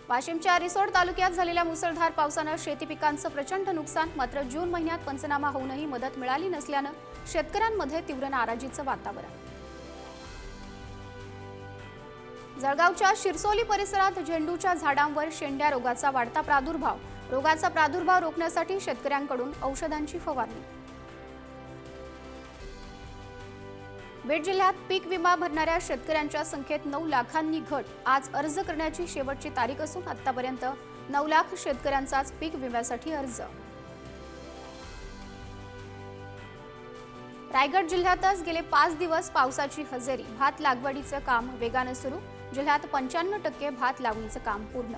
वाशिमच्या रिसोड तालुक्यात झालेल्या मुसळधार पावसाने शेती पिकांचं प्रचंड नुकसान। मात्र जून महिन्यात पंचनामा होऊनही मदत मिळाली नसल्याने शेतकऱ्यांमध्ये तीव्र नाराजीचं वातावरण। जळगावच्या शिरसोली परिसरात झेंडूच्या झाडांवर शेंड्या रोगाचा वाढता प्रादुर्भाव। रोगाचा प्रादुर्भाव रोखण्यासाठी शेतकऱ्यांकडून औषधांची फवारणी। बीड जिल्ह्यात पीक विमा भरणाऱ्या शेतकऱ्यांच्या संख्येत 9 लाखांनी घट। आज अर्ज करण्याची शेवटची तारीख असून आतापर्यंत 9 लाख शेतकऱ्यांचाच पीक विम्यासाठी अर्ज। रायगड जिल्ह्यातच गेले 5 दिवस पावसाची हजेरी। भात लागवडीचं काम वेगाने सुरू। जिल्ह्यात 95% भात लावणीचं काम पूर्ण।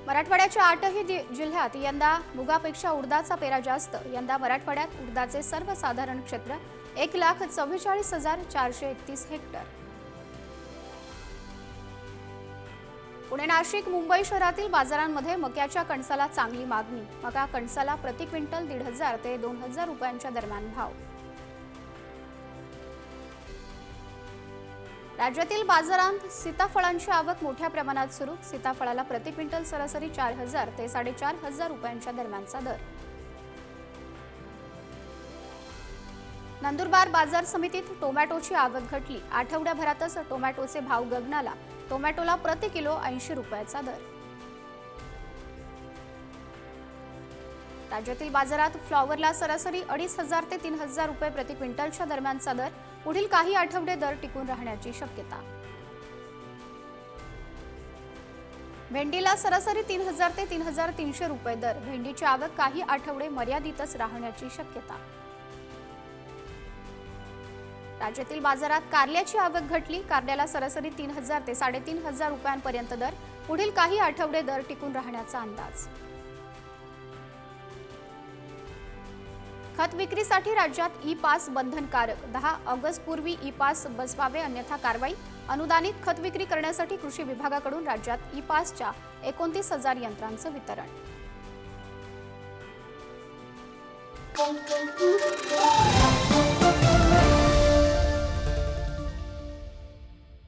मराठवाड्याच्या 8ही जिल्ह्यात यंदा मुगापेक्षा उडदाचा पेरा जास्त। यंदा मराठवाड्यात उडदाचे सर्वसाधारण क्षेत्र 1,44,431 हेक्टर। पुणे, नाशिक, मुंबई शहरातील बाजारांमध्ये मक्याच्या कणसाला चांगली मागणी। मका कणसाला प्रति क्विंटल 1,500 ते 2,000 रुपयांच्या दरम्यान भाव। राज्यातील बाजारात सीताफळांची आवक मोठ्या प्रमाणात सुरू। सीताफळाला प्रति क्विंटल सरासरी 4,000 ते 4,500 रुपयांच्या दरम्यानचा दर। नंदुरबार बाजार समितीत टोमॅटोची आवक घटली। आठवड्याभरातच टोमॅटोचे भाव गगनाला। टोमॅटोला प्रति किलो 80 रुपयाचा दर। राज्यातील बाजारात फ्लॉवरला सरासरी 2,500 ते 3,000 रुपये प्रति क्विंटलच्या दरम्यानचा दर। पुढील काही आठवडे दर टिकून राहण्याची शक्यता। भेंडीला सरासरी 3,000 ते 3,300 रुपये दर। भेंडीची आवक काही आठवडे मर्यादितच राहण्याची शक्यता। राज्यातील बाजारात कारल्याची आवक घटली। कारल्याला सरासरी 3,000 ते 3,500 रुपयांपर्यंत दर। पुढील काही आठवडे दर टिकून राहण्याचा अंदाज। खत विक्रीसाठी राज्यात ई-पास बंधनकारक। 10 ऑगस्ट पूर्वी ई-पास बसवावे अन्यथा कारवाई। अनुदानित खत विक्री करण्यासाठी कृषी विभागाकडून राज्यात ई-पासच्या 29,000 यंत्रांचं वितरण।